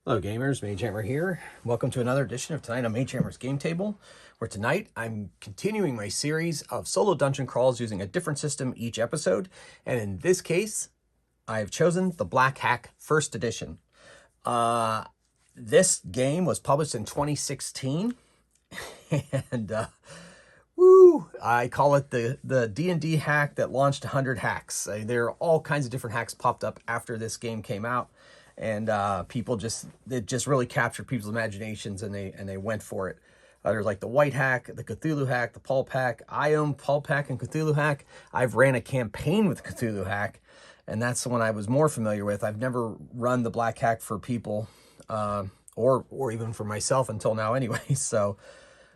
Hello gamers, Mage Hammer here. Welcome to another edition of Tonight on Mage Hammer's Game Table, where tonight I'm continuing my series of solo dungeon crawls using a different system each episode. And in this case, I have chosen the Black Hack First Edition. This game was published in 2016, and I call it the D&D hack that launched 100 hacks. There are all kinds of different hacks popped up after this game came out. And it just really captured people's imaginations, and they went for it. There's like the Wight hack, the Cthulhu hack, the Pulp hack. I own Pulp hack and Cthulhu hack. I've ran a campaign with Cthulhu hack, and that's the one I was more familiar with. I've never run the Black hack for people, or even for myself until now anyway. So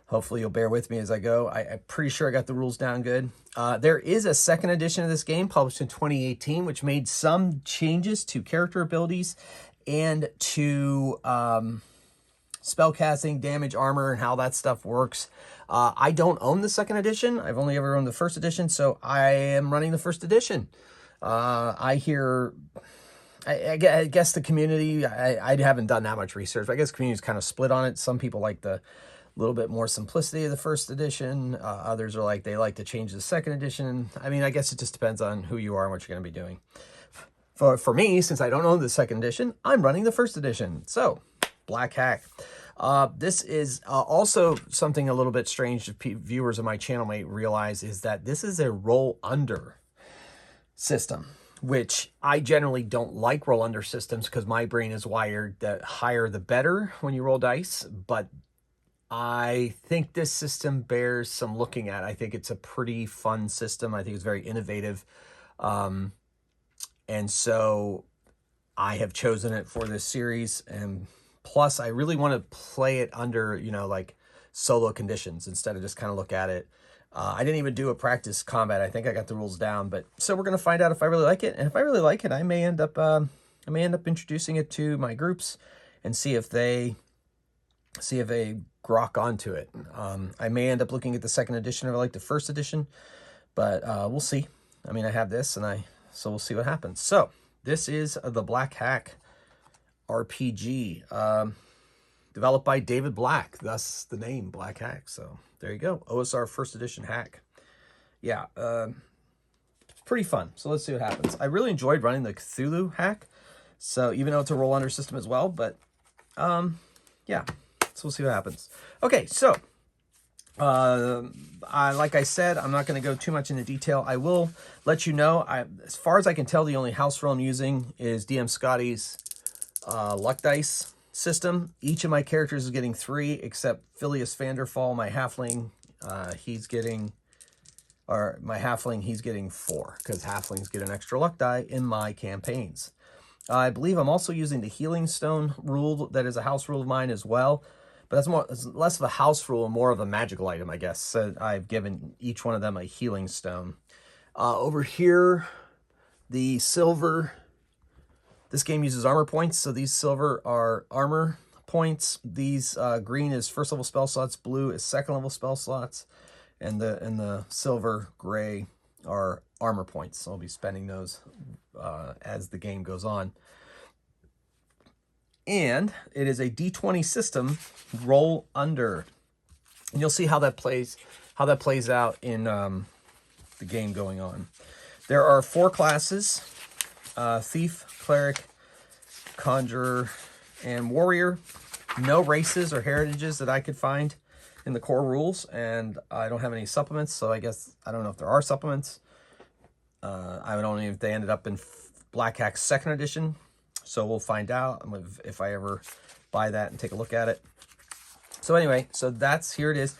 hopefully you'll bear with me as I go. I'm pretty sure I got the rules down good. There is a second edition of this game published in 2018, which made some changes to character abilities and to spellcasting, damage, armor, and how that stuff works. I don't own the second edition. I've only ever owned the first edition, so I am running the first edition. I guess the community, I haven't done that much research, but I guess the community is kind of split on it. Some people like the little bit more simplicity of the first edition. Others are like, they like to change the second edition. I mean, I guess it just depends on who you are and what you're going to be doing. For me, since I don't own the second edition, I'm running the first edition. So, Black Hack. This is also something a little bit strange that viewers of my channel may realize, is that this is a roll under system, which I generally don't like roll under systems because my brain is wired that higher the better when you roll dice, but I think this system bears some looking at. I think it's a pretty fun system. I think it's very innovative. And so I have chosen it for this series. And plus, I really want to play it under, like solo conditions instead of just kind of look at it. I didn't even do a practice combat. I think I got the rules down. But so we're going to find out if I really like it. And if I really like it, I may end up introducing it to my groups and see if they grok onto it. I may end up looking at the second edition if I like the first edition, but we'll see. I mean, I have this, so we'll see what happens. So this is the Black Hack RPG, developed by David Black, thus the name Black Hack. So there you go, OSR first edition hack. Yeah, it's pretty fun. So let's see what happens. I really enjoyed running the Cthulhu hack, so even though it's a roll under system as well, but yeah. So we'll see what happens. Okay, so like I said, I'm not going to go too much into detail. I will let you know, as far as I can tell, the only house rule I'm using is DM Scotty's luck dice system. Each of my characters is getting 3, except Phileas Vanderfall, my halfling. He's getting 4, because halflings get an extra luck die in my campaigns. I believe I'm also using the Healing Stone rule. That is a house rule of mine as well. But it's less of a house rule and more of a magical item, I guess. So I've given each one of them a healing stone. Over here, the silver. This game uses armor points, so these silver are armor points. These green is first level spell slots, blue is second level spell slots, and the silver gray are armor points. So I'll be spending those as the game goes on. And it is a D20 system, roll under. And you'll see how that plays out in the game going on. There are 4 classes: Thief, Cleric, Conjurer, and Warrior. No races or heritages that I could find in the core rules, and I don't have any supplements, so I guess I don't know if there are supplements. I don't know if they ended up in Black Hack's second edition. So we'll find out if I ever buy that and take a look at it. So anyway, so here it is.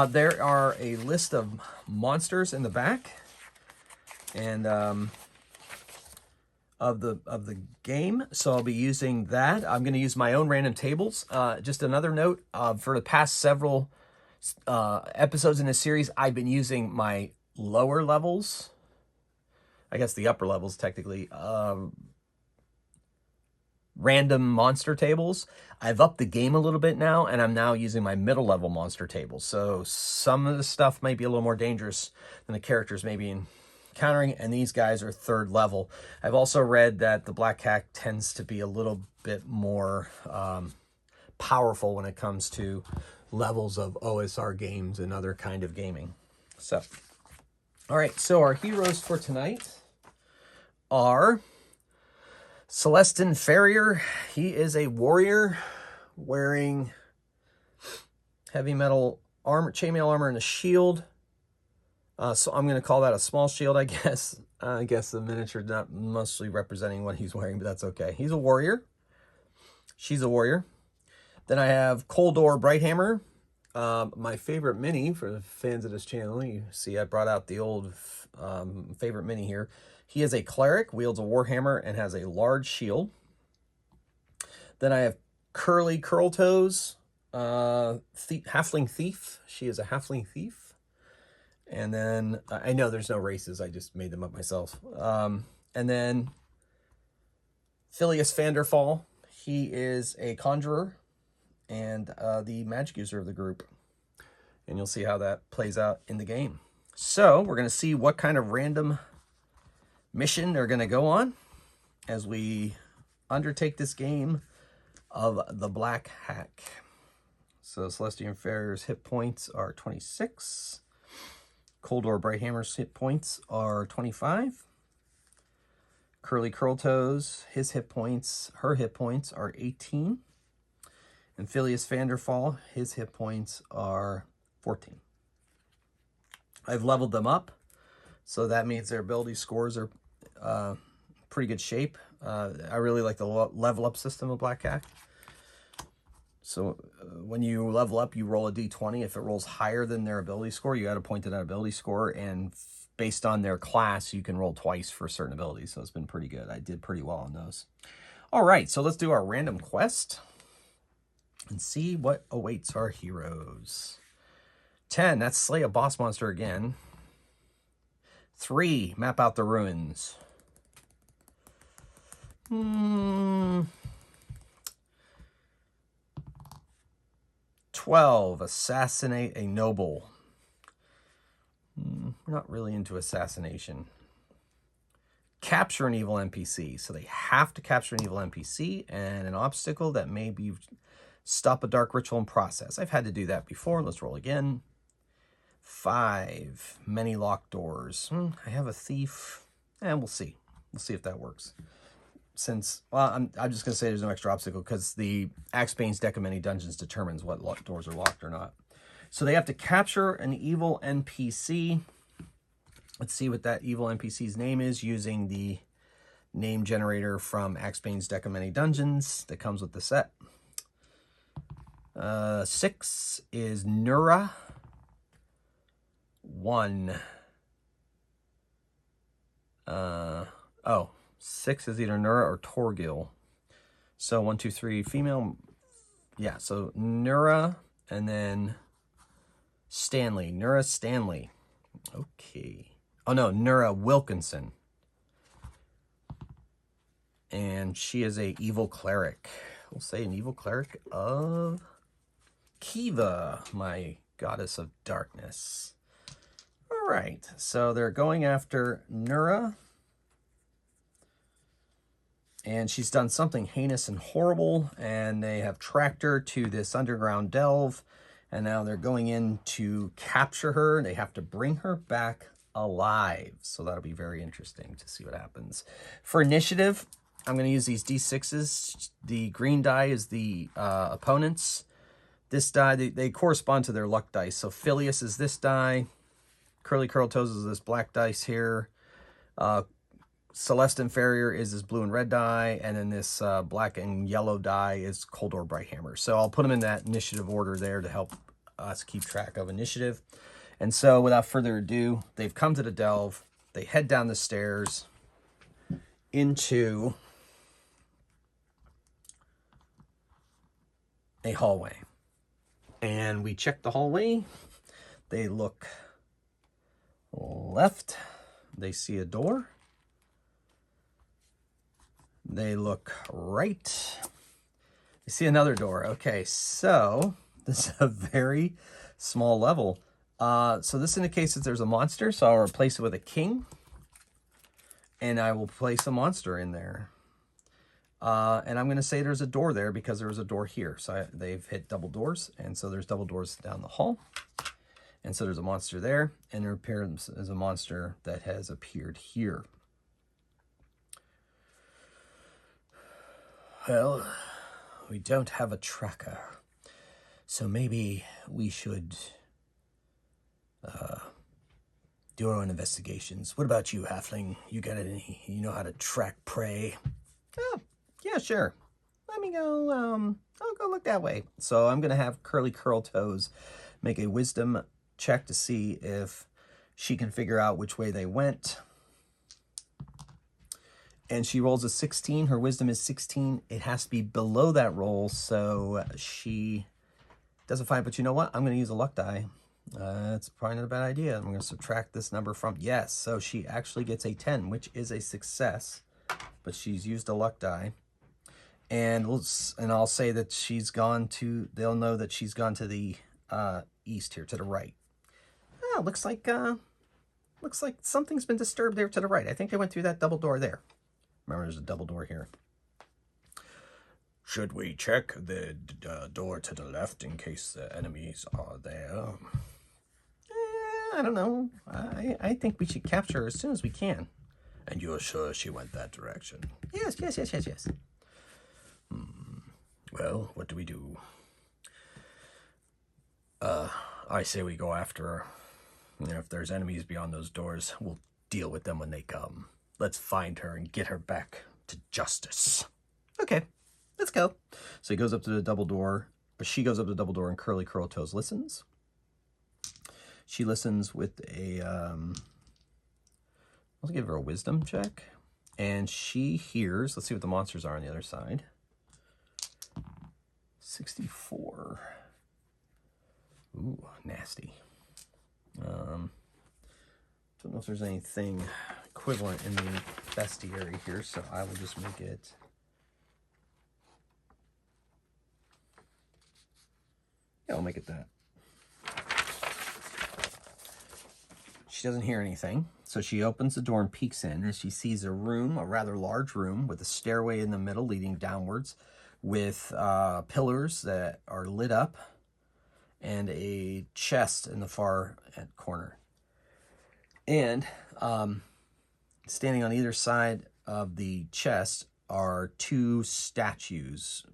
There are a list of monsters in the back, and of the game. So I'll be using that. I'm going to use my own random tables. Just another note: for the past several episodes in this series, I've been using my lower levels. I guess the upper levels technically. Random monster tables. I've upped the game a little bit now, and I'm now using my middle level monster tables. So some of the stuff might be a little more dangerous than the characters maybe in countering, and these guys are 3rd level. I've also read that the Black Hack tends to be a little bit more powerful when it comes to levels of OSR games and other kind of gaming. So, all right, so our heroes for tonight are Celestin Farrier. He is a warrior wearing heavy metal armor, chainmail armor, and a shield. So I'm going to call that a small shield, I guess. I guess the miniature not mostly representing what he's wearing, but that's okay. He's a warrior. She's a warrior. Then I have Coldor Brighthammer. My favorite mini for the fans of this channel. You see I brought out the old favorite mini here. He is a cleric, wields a warhammer, and has a large shield. Then I have Curly Curltoes, Halfling Thief. She is a Halfling Thief. And then, I know there's no races, I just made them up myself. And then Phileas Vanderfall. He is a conjurer and the magic user of the group. And you'll see how that plays out in the game. So we're going to see what kind of random mission they're going to go on as we undertake this game of the Black Hack. So Celestin Farrier's hit points are 26. Coldor Brighthammer's hit points are 25. Curly Curltoes, her hit points are 18. And Phileas Vanderfall, his hit points are 14. I've leveled them up, so that means their ability scores are pretty good shape. I really like the level up system of Black Hack. So when you level up, you roll a d20. If it rolls higher than their ability score, you add a point to that ability score. And based on their class, you can roll twice for certain abilities. So it's been pretty good. I did pretty well on those. All right, so let's do our random quest and see what awaits our heroes. 10, that's slay a boss monster again. 3, map out the ruins. 12, assassinate a noble. We're not really into assassination. Capture an evil NPC. So they have to capture an evil NPC and an obstacle that may be stop a dark ritual in process. I've had to do that before. Let's roll again. 5, many locked doors. I have a thief. And we'll see. We'll see if that works. Since, well, I'm just going to say there's no extra obstacle because the Axebane's Deck of Many Dungeons determines what doors are locked or not. So they have to capture an evil NPC. Let's see what that evil NPC's name is using the name generator from Axebane's Deck of Many Dungeons that comes with the set. 6 is Nura. 1. 6 is either Nura or Torgil. So 1, 2, 3, female. Yeah, so Nura and then Stanley. Nura Stanley. Okay. Oh no, Nura Wilkinson. And she is a evil cleric. We'll say an evil cleric of Kiva, my goddess of darkness. All right, so they're going after Nura. And she's done something heinous and horrible, and they have tracked her to this underground delve, and now they're going in to capture her. They have to bring her back alive, so that'll be very interesting to see what happens. For initiative, I'm going to use these D6s. The green die is the opponents. This die, they correspond to their luck dice. So Phileas is this die. Curly Curltoes is this black dice here. Celestin Farrier is this blue and red die, and then this black and yellow die is Coldor Brighthammer. So I'll put them in that initiative order there to help us keep track of initiative. And so without further ado, they've come to the delve. They head down the stairs into a hallway. And we check the hallway. They look left. They see a door. They look right. They see another door. Okay, so this is a very small level. So this indicates that there's a monster, so I'll replace it with a king. and I will place a monster in there. And I'm going to say there's a door there because there was a door here. So they've hit double doors, and so there's double doors down the hall. And so there's a monster there, and there appears as a monster that has appeared here. Well, we don't have a tracker, so maybe we should do our own investigations. What about you, Halfling? You got any? You know how to track prey? Oh, yeah, sure. Let me go. I'll go look that way. So I'm gonna have Curly Curl Toes make a wisdom check to see if she can figure out which way they went. And she rolls a 16. Her wisdom is 16. It has to be below that roll, so she doesn't find. But you know what? I'm going to use a luck die. It's probably not a bad idea. I'm going to subtract this number from... Yes, so she actually gets a 10, which is a success. But she's used a luck die. And I'll say that she's gone to... They'll know that she's gone to the east here, to the right. Oh, looks like something's been disturbed there to the right. I think they went through that double door there. Remember, there's a double door here. Should we check the door to the left in case the enemies are there? I don't know. I think we should capture her as soon as we can. And you're sure she went that direction? Yes. Well, what do we do? I say we go after her. You know, if there's enemies beyond those doors, we'll deal with them when they come. Let's find her and get her back to justice. Okay, let's go. So he goes up to the double door, or she goes up to the double door, and Curly Curl Toes listens. She listens with a, I'll give her a wisdom check. And she hears, let's see what the monsters are on the other side. 64. Ooh, nasty. Don't know if there's anything equivalent in the bestiary here, so I will just make it... Yeah, I'll make it that. She doesn't hear anything, so she opens the door and peeks in, and she sees a room, a rather large room, with a stairway in the middle leading downwards, with pillars that are lit up, and a chest in the far corner. And standing on either side of the chest are two statues,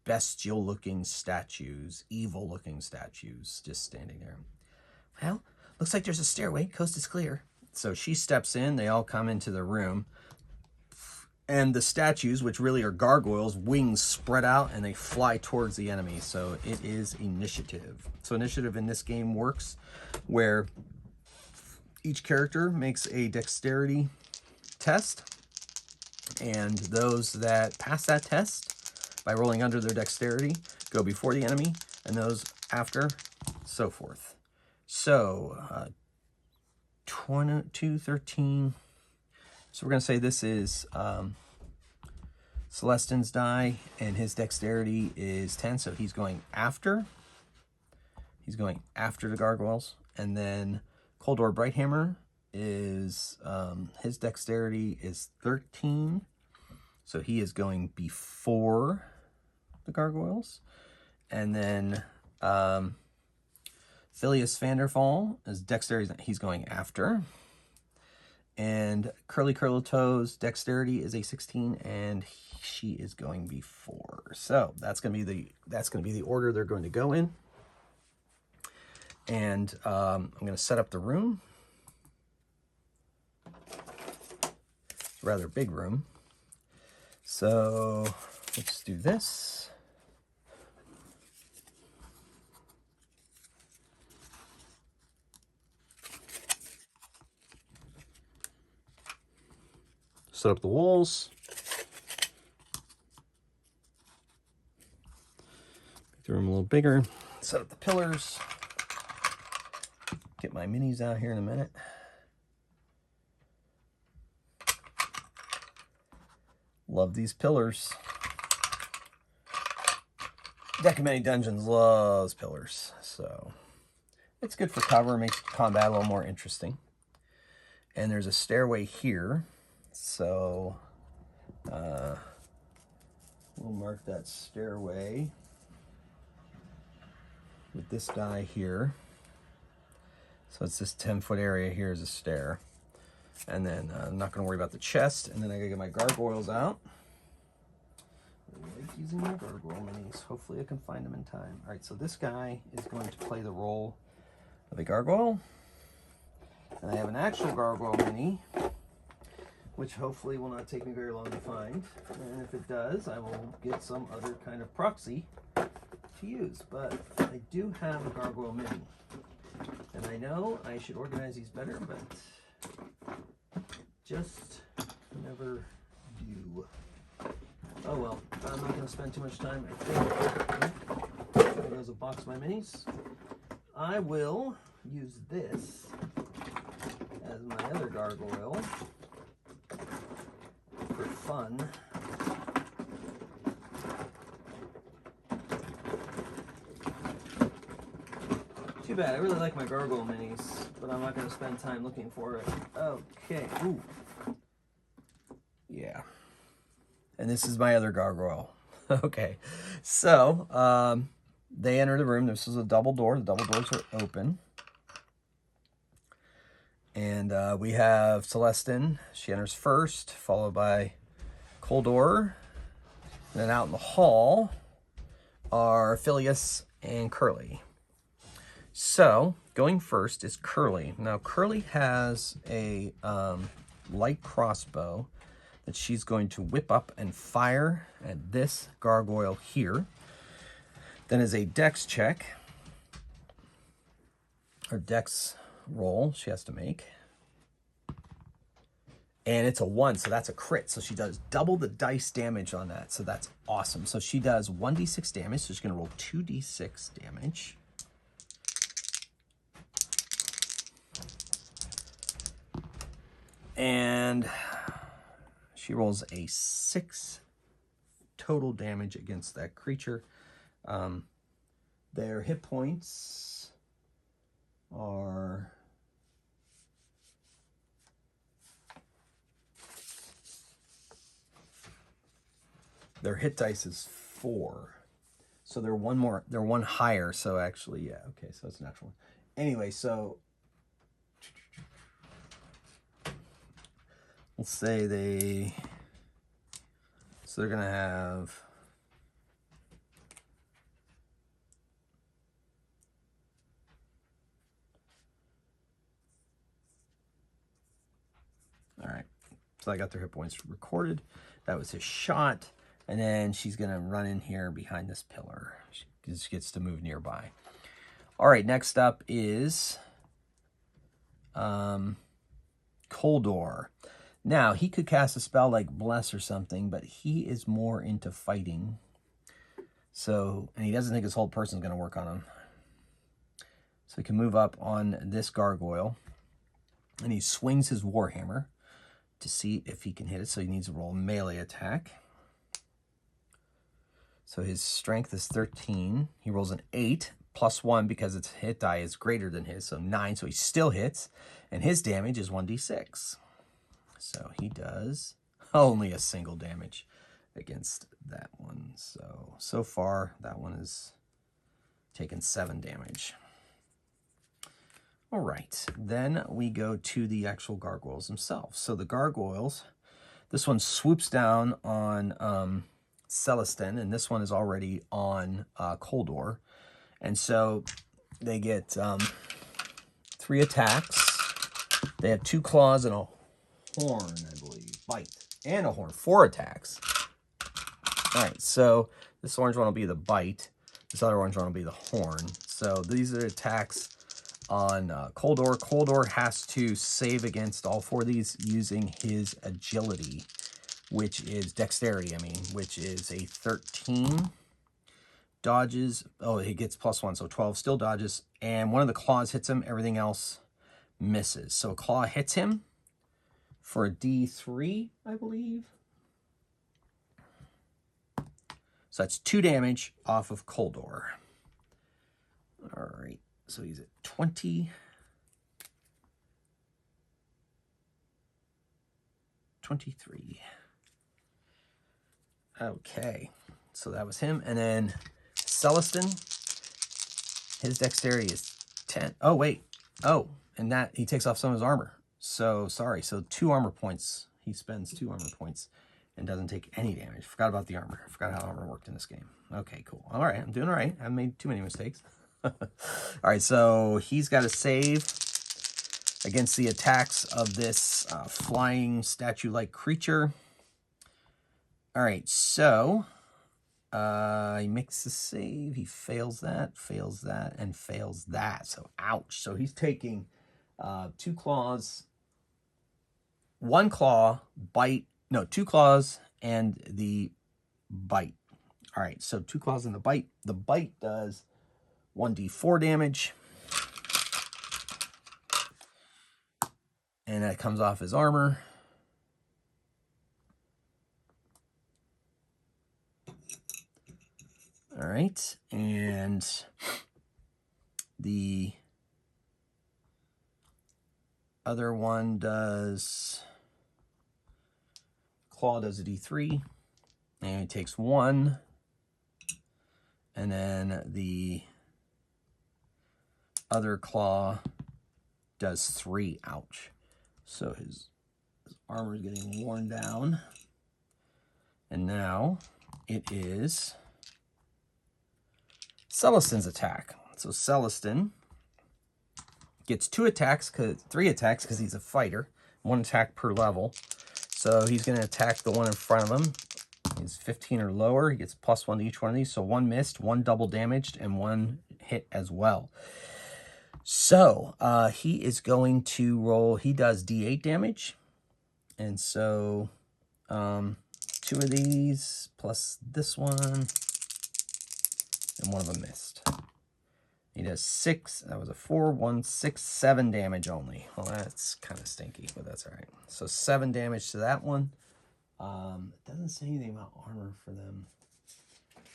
bestial-looking statues, evil-looking statues, just standing there. Well, looks like there's a stairway. Coast is clear. So she steps in. They all come into the room. And the statues, which really are gargoyles, wings spread out, and they fly towards the enemy. So it is initiative. So initiative in this game works where each character makes a dexterity test. And those that pass that test by rolling under their dexterity go before the enemy, and those after, so forth. So, 22, 13. So we're going to say this is Celestin's die, and his dexterity is 10, so he's going after. He's going after the gargoyles. And then Coldor Brighthammer is, his dexterity is 13, so he is going before the gargoyles. And then Phileas Vanderfall is dexterity, he's going after. And Curly Curl Toes dexterity is a 16, and she is going before. So that's going to be the order they're going to go in. And I'm going to set up the room. It's a rather big room. So let's do this. Set up the walls. Make the room a little bigger. Set up the pillars. Get my minis out here in a minute. Love these pillars. Deck of Many Dungeons loves pillars, so it's good for cover, makes combat a little more interesting. And there's a stairway here, So we'll mark that stairway with this die here. So it's this 10-foot area here is a stair. And then I'm not going to worry about the chest. And then I got to get my gargoyles out. I like using my gargoyle minis. Hopefully I can find them in time. All right, so this guy is going to play the role of a gargoyle. And I have an actual gargoyle mini, which hopefully will not take me very long to find. And if it does, I will get some other kind of proxy to use. But I do have a gargoyle mini. And I know I should organize these better, but just never do. Oh well, I'm not going to spend too much time. I think there goes a box of my minis. I will use this as my other gargoyle for fun. Too bad, I really like my gargoyle minis, but I'm not going to spend time looking for it. Okay, ooh. Yeah. And this is my other gargoyle. Okay, so they enter the room. This is a double door. The double doors are open. And we have Celestine. She enters first, followed by Coldor. And then out in the hall are Phileas and Curly. So, going first is Curly. Now, Curly has a light crossbow that she's going to whip up and fire at this gargoyle here. Then is a dex check, or dex roll she has to make. And it's a 1, so that's a crit. So she does double the dice damage on that. So that's awesome. So she does 1d6 damage. So she's going to roll 2d6 damage. And she rolls a 6 total damage against that creature. Their hit points are... Their hit dice is 4. So they're one higher. So actually, yeah, okay, so it's a natural one. Anyway, so let's say so they're gonna have all right. So I got their hit points recorded. That was his shot. And then she's going to run in here behind this pillar. She just gets to move nearby. All right, next up is Coldor. Now, he could cast a spell like Bless or something, but he is more into fighting. So, and he doesn't think his whole person's going to work on him. So he can move up on this gargoyle. And he swings his Warhammer to see if he can hit it. So he needs to roll a melee attack. So his strength is 13. He rolls an 8 plus 1 because its hit die is greater than his. So 9. So he still hits. And his damage is 1d6. So he does only a single damage against that one. So far, that one is taken 7 damage. All right. Then we go to the actual gargoyles themselves. So the gargoyles, this one swoops down on... Celestine, and this one is already on Coldor. And so they get 3 attacks. They have 2 claws and a horn, I believe. Bite and a horn. 4 attacks. All right, so this orange one will be the bite. This other orange one will be the horn. So these are attacks on Coldor. Coldor has to save against all 4 of these using his agility, which is dexterity, which is a 13. Dodges, oh, he gets +1, so 12, still dodges. And one of the claws hits him, everything else misses. So a claw hits him for a D3, I believe. So that's 2 damage off of Coldor. All right, so he's at 20. 23. Okay, so that was him. And then Celestin, his dexterity is 10. Oh, wait. Oh, and that he takes off some of his armor. So, sorry. So 2 armor points. He spends 2 armor points and doesn't take any damage. Forgot about the armor. Forgot how armor worked in this game. Okay, cool. All right, I'm doing all right. I haven't made too many mistakes. All right, so he's got to save against the attacks of this flying statue-like creature. All right, so he makes the save. He fails that, and fails that. So, ouch. So he's taking 2 claws, 1 claw, bite. No, 2 claws and the bite. All right, so 2 claws and the bite. The bite does 1d4 damage. And that comes off his armor. All right, and the other one does, claw does a d3, and it takes 1, and then the other claw does 3, ouch. So his armor is getting worn down, and now it is Celestin's attack. So Celestin gets 3 attacks because he's a fighter, 1 attack per level. So he's going to attack the one in front of him. He's 15 or lower. He gets +1 to each one of these. So 1 missed, 1 double damaged, and 1 hit as well. So he is going to roll. He does d8 damage. And so 2 of these plus this one. And 1 of them missed. He does 6. That was a 4, 1, 6, 7 damage only. Well, that's kind of stinky, but that's all right. So 7 damage to that one. It doesn't say anything about armor for them.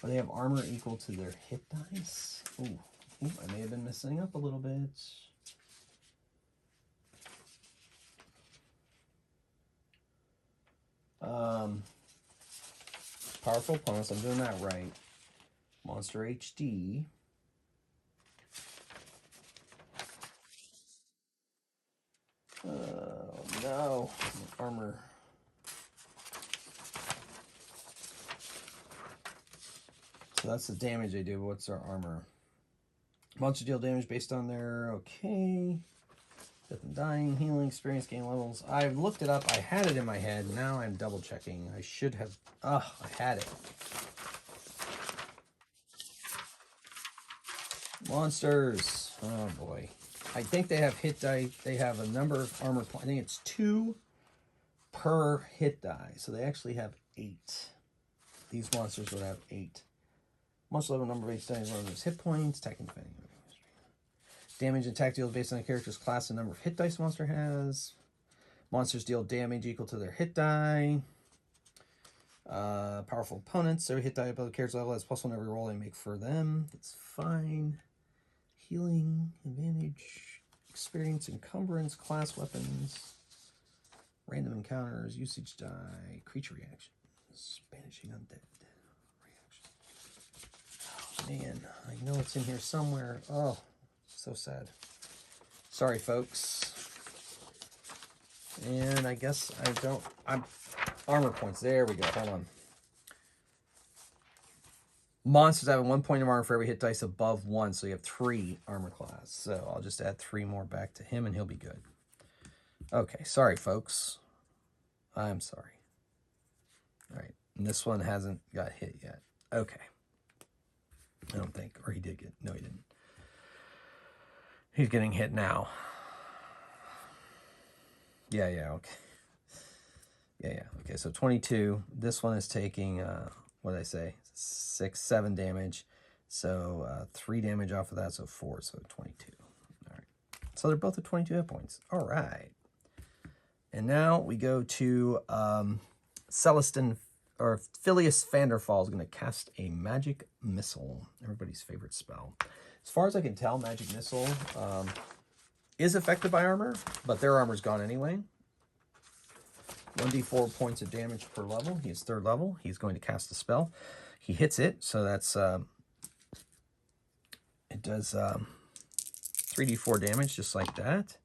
But they have armor equal to their hit dice. Ooh, I may have been messing up a little bit. Powerful opponents. I'm doing that right. Monster HD. Oh no, armor. So that's the damage they do. What's their armor? Monster deal damage based on their, okay. Death and dying, healing, experience, gain levels. I've looked it up. I had it in my head. Now I'm double checking. I should have, I had it. Monsters. Oh boy. I think they have hit die. They have a number of armor points. I think it's 2 per hit die. So they actually have 8. These monsters would have 8. Monster level number of each dice on hit points. Attacking, defending. Damage and attack deals based on the character's class and number of hit dice the monster has. Monsters deal damage equal to their hit die. Powerful opponents. Every hit die above the character's level has +1 every roll they make for them. That's fine. Healing, advantage, experience, encumbrance, class weapons, random encounters, usage die, creature reactions, banishing undead reactions. Oh man, I know it's in here somewhere. Oh, so sad. Sorry, folks. And I guess I'm armor points. There we go. Hold on. Monsters have 1 point of armor for every hit dice above 1, so you have 3 armor class. So I'll just add 3 more back to him, and he'll be good. Okay, sorry, folks. I'm sorry. All right, and this one hasn't got hit yet. Okay. I don't think, or he did get, no, he didn't. He's getting hit now. Yeah, okay. Yeah, okay, so 22. This one is taking, what did I say? 6, 7 damage. So 3 damage off of that, so 4, so 22. All right. So they're both at 22 hit points. All right. And now we go to Celestin, or Phileas Vanderfall is going to cast a Magic Missile, everybody's favorite spell. As far as I can tell, Magic Missile is affected by armor, but their armor's gone anyway. 1d4 points of damage per level. He is 3rd level. He's going to cast a spell. He hits it, so that's it does 3d4 damage just like that.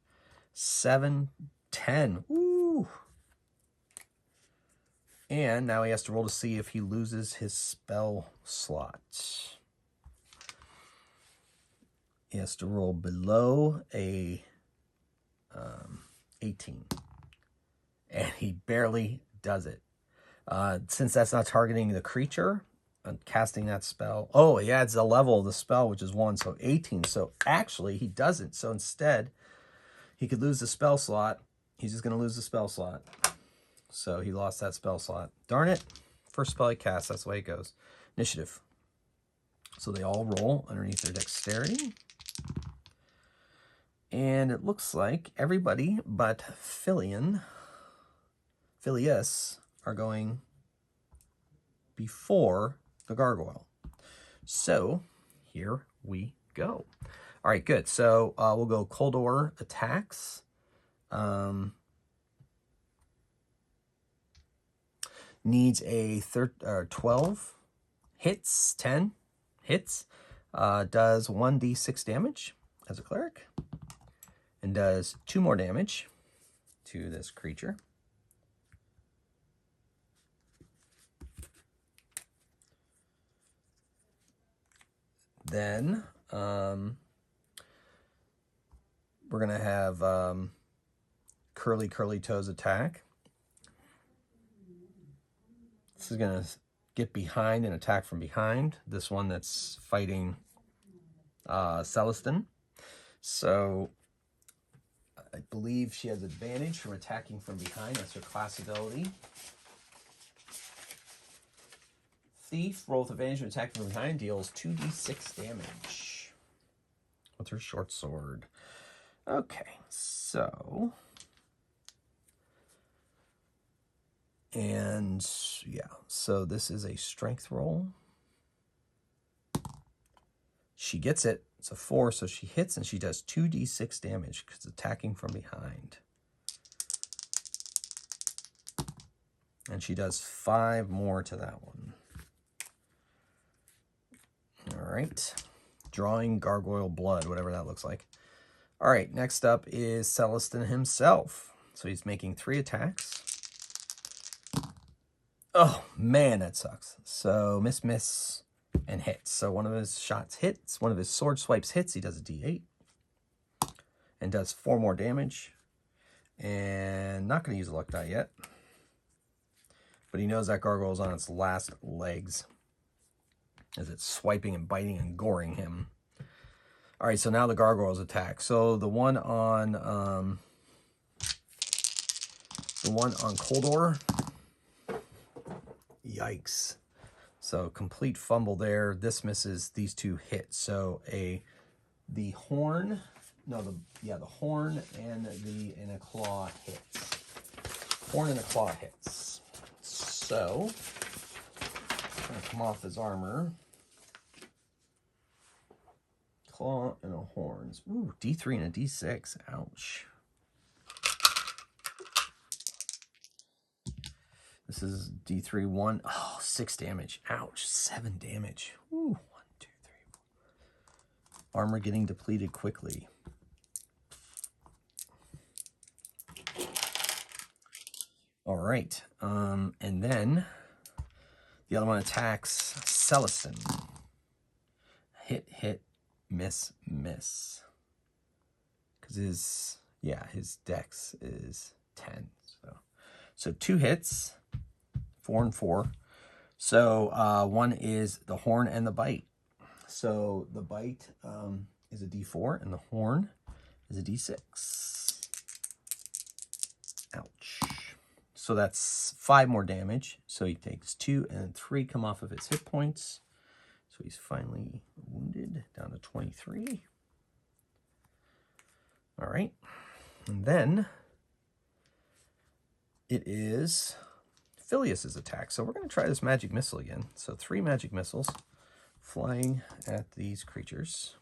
7, 10. Ooh. And now he has to roll to see if he loses his spell slot. He has to roll below a 18. And he barely does it. Since that's not targeting the creature, I'm casting that spell. Oh, he adds a level of the spell, which is 1, so 18. So actually, he doesn't. So instead, he could lose the spell slot. He's just going to lose the spell slot. So he lost that spell slot. Darn it. First spell he casts. That's the way it goes. Initiative. So they all roll underneath their dexterity. And it looks like everybody but Phileas are going before the gargoyle. So here we go. All right, good. So we'll go Coldor attacks. Needs a 12 hits, 10 hits. Does 1d6 damage as a cleric. And does 2 more damage to this creature. Then we're going to have Curly Toes attack. This is going to get behind and attack from behind. This one that's fighting Celestin. So I believe she has advantage from attacking from behind. That's her class ability. Thief, roll with advantage when attacking from behind, deals 2d6 damage with her short sword. Okay, so... And, yeah, so this is a strength roll. She gets it. It's a 4, so she hits, and she does 2d6 damage because it's attacking from behind. And she does 5 more to that one. All right. Drawing gargoyle blood, whatever that looks like. All right, next up is Celestin himself. So he's making 3 attacks. Oh, man, that sucks. So miss, and hits. So one of his shots hits. One of his sword swipes hits. He does a d8. And does 4 more damage. And not going to use a luck die yet. But he knows that gargoyle's on its last legs as it's swiping and biting and goring him. All right, so now the gargoyles attack. So the one on Coldor, yikes. So complete fumble there. This misses, these 2 hit. So the horn and a claw hits. Horn and a claw hits. So I'm gonna come off his armor. Claw and a horns. Ooh, D3 and a D6. Ouch. This is D3, 1. Oh, 6 damage. Ouch. 7 damage. Ooh, 1, 2, 3, 4. Armor getting depleted quickly. All right. And then the other one attacks Celestin. Hit, miss. Because his dex is 10. So 2 hits, 4 and 4. So one is the horn and the bite. So the bite is a d4 and the horn is a d6. Ouch. So that's 5 more damage. So he takes 2 and 3 come off of his hit points. So he's finally wounded down to 23. All right. And then it is Phileas's attack. So we're going to try this magic missile again. So 3 magic missiles flying at these creatures.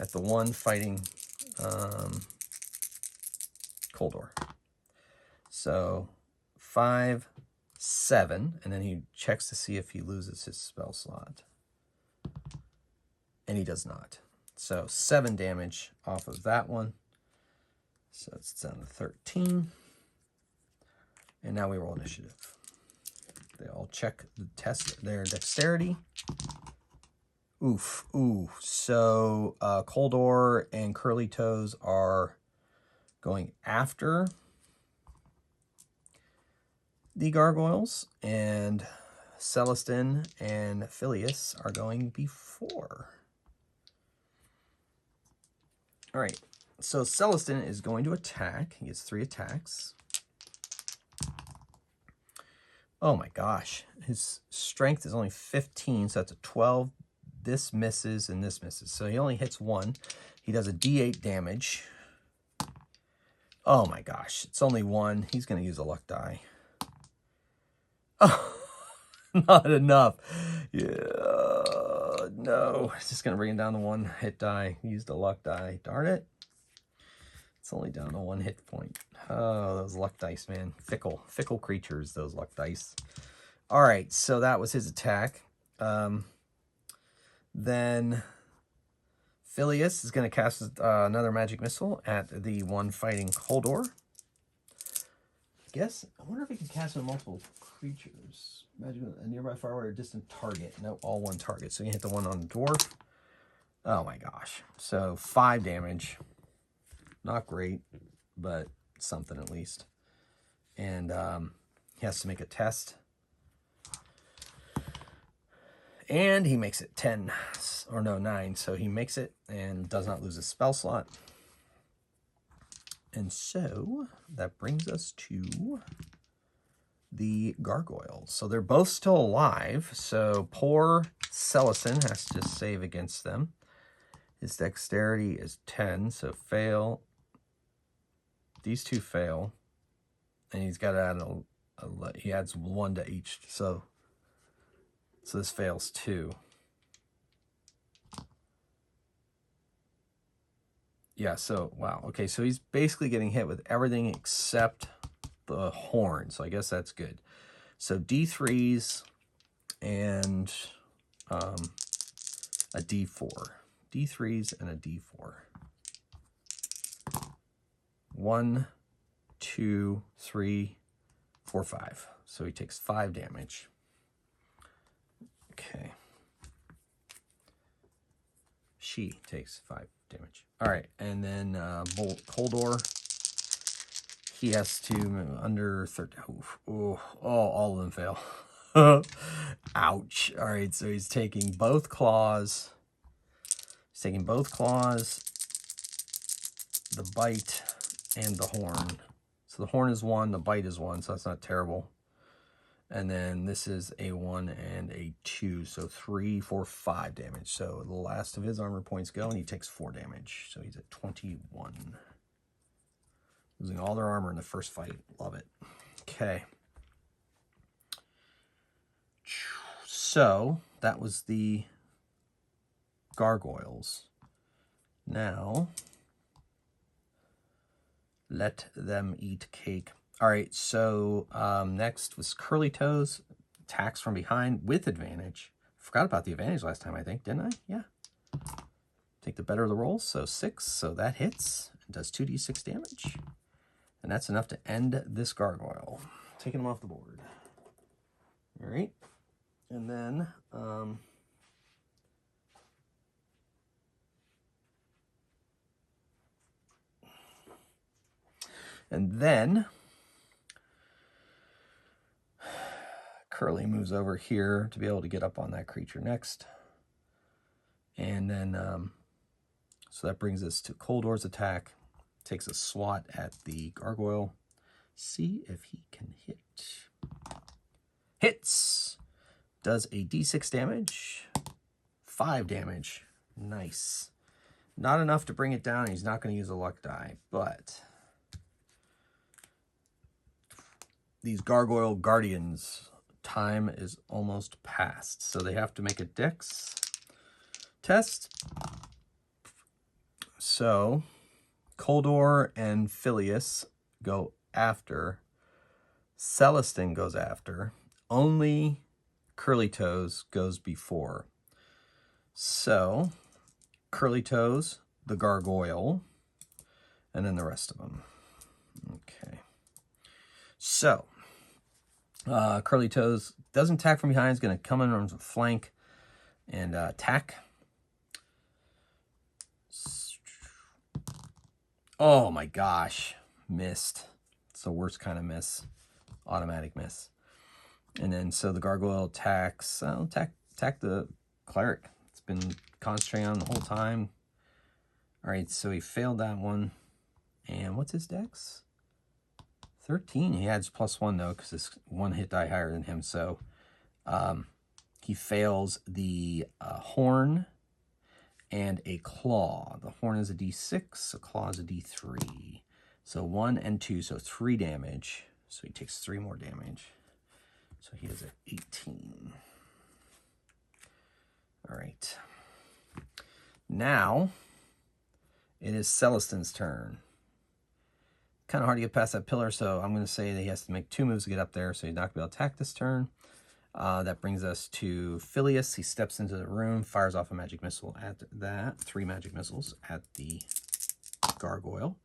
At the one fighting Coldor. So 5, 7, and then he checks to see if he loses his spell slot. And he does not. So 7 damage off of that one. So it's down to 13. And now we roll initiative. They all check the test their dexterity. Oof, ooh. So Coldor and Curly Toes are going after the gargoyles, and Celestin and Phileas are going before. All right, so Celestin is going to attack. He gets 3 attacks. Oh my gosh, his strength is only 15, so that's a 12. This misses and this misses. So he only hits 1. He does a D8 damage. Oh my gosh, it's only 1. He's going to use a luck die. Oh, not enough. Yeah, no. It's just going to bring it down to 1 hit die. He used a luck die. Darn it. It's only down to 1 hit point. Oh, those luck dice, man. Fickle creatures, those luck dice. All right, so that was his attack. Then Phileas is going to cast another magic missile at the one fighting Coldor. I wonder if he can cast on multiple creatures. Magic, a nearby, far away, or distant target. No, all one target. So you hit the one on the dwarf. Oh my gosh. So 5 damage. Not great, but something at least. And he has to make a test. And he makes it 10, or no, 9. So he makes it and does not lose his spell slot. And so that brings us to the gargoyles. So they're both still alive. So poor Celestin has to save against them. His dexterity is 10, so fail. These 2 fail. And he's got to add he adds 1 to each. So this fails 2. Yeah, so, wow. Okay, so he's basically getting hit with everything except the horn. So I guess that's good. So D3s and a D4. D3s and a D4. 1, 2, 3, 4, 5. So he takes 5 damage. Okay. She takes 5 damage. All right, and then Coldor, he has to under 13. All of them fail. Ouch. All right, so he's taking both claws. He's taking both claws, the bite, and the horn. So the horn is 1, the bite is 1, so that's not terrible. And then this is a 1 and a 2, so 3, 4, 5 damage. So the last of his armor points go, and he takes 4 damage. So he's at 21. Losing all their armor in the first fight. Love it. Okay. So that was the gargoyles. Now, let them eat cake. All right, so next was Curly Toes. Attacks from behind with advantage. Forgot about the advantage last time, I think, didn't I? Yeah. Take the better of the rolls, so 6. So that hits and does 2d6 damage. And that's enough to end this gargoyle. Taking him off the board. All right. And then Curly moves over here to be able to get up on that creature next. And then, so that brings us to Coldor's attack. Takes a swat at the gargoyle. See if he can hit. Hits! Does a d6 damage. 5 damage. Nice. Not enough to bring it down. He's not going to use a luck die, but these gargoyle guardians, time is almost past. So they have to make a dex test. So Coldor and Phileas go after Celestin goes after. Only Curly Toes goes before. So, Curly Toes, the Gargoyle, and then the rest of them. Okay. So, Curly Toes doesn't attack from behind. Is going to come in on the flank and attack. Oh my gosh. Missed. It's the worst kind of miss. Automatic miss. And then so the Gargoyle attacks. Attack the Cleric. It's been concentrating on the whole time. All right, so he failed that one. And what's his dex? 13. He adds +1 though, because this one hit die higher than him. So he fails the horn and a claw. The horn is a d6, a claw is a d3. So 1 and 2, so 3 damage. So he takes 3 more damage. So he is at 18. All right. Now it is Celestin's turn. Kind of hard to get past that pillar, so I'm going to say that he has to make 2 moves to get up there, so he's not going to be able to attack this turn. That brings us to Phileas. He steps into the room, fires off a magic missile at that. 3 magic missiles at the Gargoyle.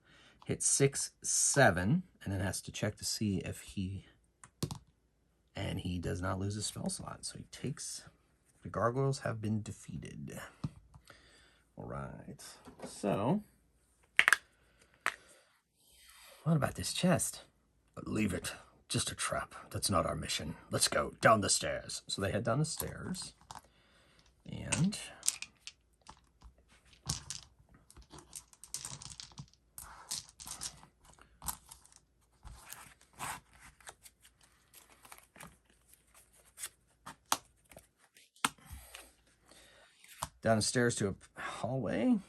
Hits 6, 7, and then has to check to see if he... And he does not lose his spell slot, so he takes... The Gargoyles have been defeated. All right. So... What about this chest? Leave it. Just a trap. That's not our mission. Let's go down the stairs. So they head down the stairs. And... down the stairs to a hallway.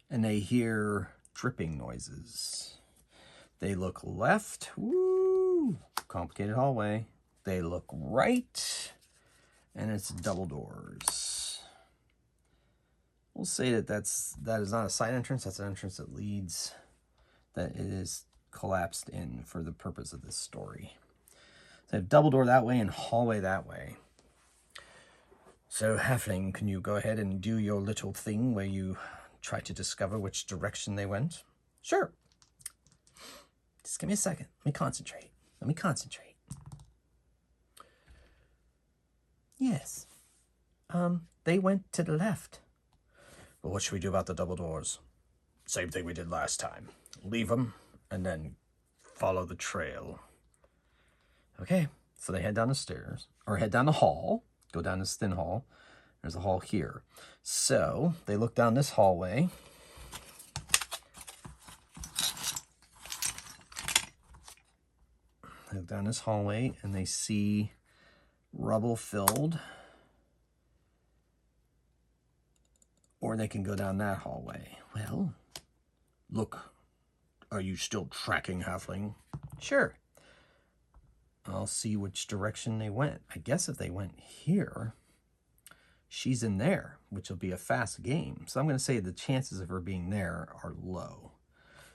And they hear dripping noises. They look left. Woo! Complicated hallway. They look right. And it's double doors. We'll say that that is not a side entrance. That's an entrance that leads, that it is collapsed in for the purpose of this story. They have double door that way and hallway that way. So, Halfling, can you go ahead and do your little thing where you try to discover which direction they went? Sure. Just give me a second. Let me concentrate. Yes. They went to the left. Well, what should we do about the double doors? Same thing we did last time. Leave them and then follow the trail. Okay, so they head down the stairs, or head down the hall, go down this thin hall. There's a hall here. So they look down this hallway. They look down this hallway and they see rubble filled. Or they can go down that hallway. Well, look, are you still tracking, Halfling? Sure. I'll see which direction they went. I guess if they went here, she's in there, which will be a fast game. So I'm going to say the chances of her being there are low.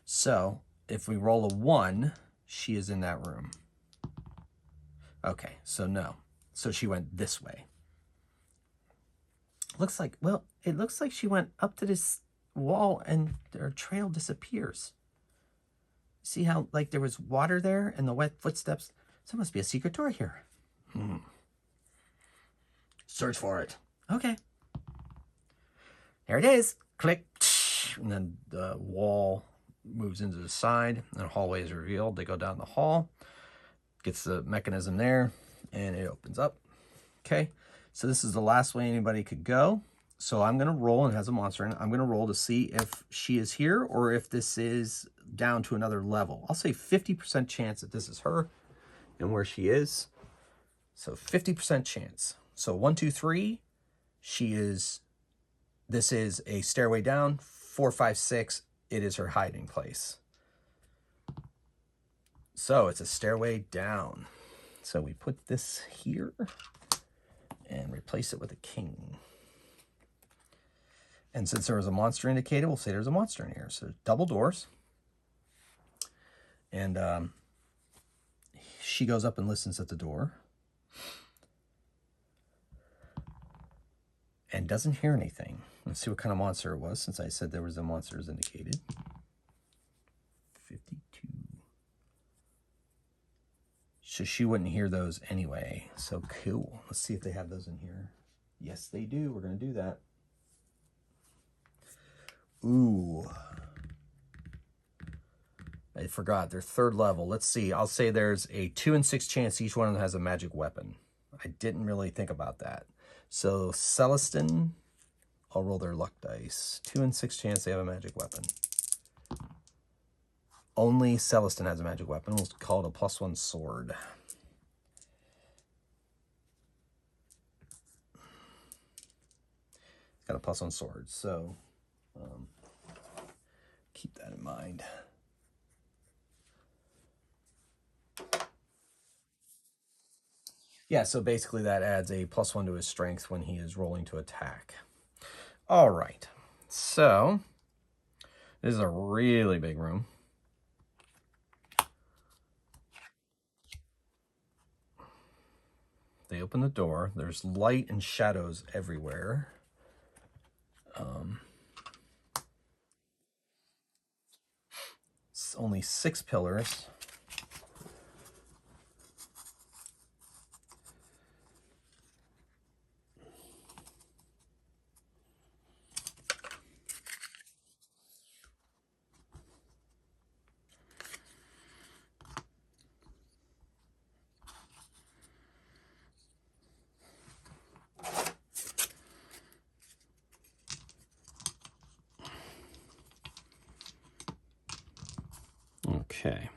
So if we roll a 1, she is in that room. Okay, so no. So she went this way. Looks like, well, it looks like she went up to this wall and her trail disappears. See how, like, there was water there and the wet footsteps? So there must be a secret door here. Search for it. Okay. There it is. Click. And then the wall moves into the side and the hallway is revealed. They go down the hall. Gets the mechanism there and it opens up. Okay. So this is the last way anybody could go. So I'm going to roll, and it has a monster in it. I'm going to roll to see if she is here or if this is down to another level. I'll say 50% chance that this is her and where she is. So 50% chance. So 1, 2, 3, this is a stairway down. 4, 5, 6, it is her hiding place. So it's a stairway down. So we put this here and replace it with a king. And since there was a monster indicated, we'll say there's a monster in here. So double doors. And she goes up and listens at the door. And doesn't hear anything. Let's see what kind of monster it was, since I said there was a monster as indicated. 52. So she wouldn't hear those anyway. So cool. Let's see if they have those in here. Yes, they do. We're going to do that. Ooh. I forgot. They're third level. Let's see. I'll say there's a 2 in 6 chance each one of them has a magic weapon. I didn't really think about that. So Celestin, I'll roll their luck dice. 2 in 6 chance they have a magic weapon. Only Celestin has a magic weapon. We'll call it a +1 sword. It's got a +1 sword, so keep that in mind. Yeah, so basically that adds a +1 to his strength when he is rolling to attack. All right, so this is a really big room. They open the door. There's light and shadows everywhere. It's only 6 pillars. Okay,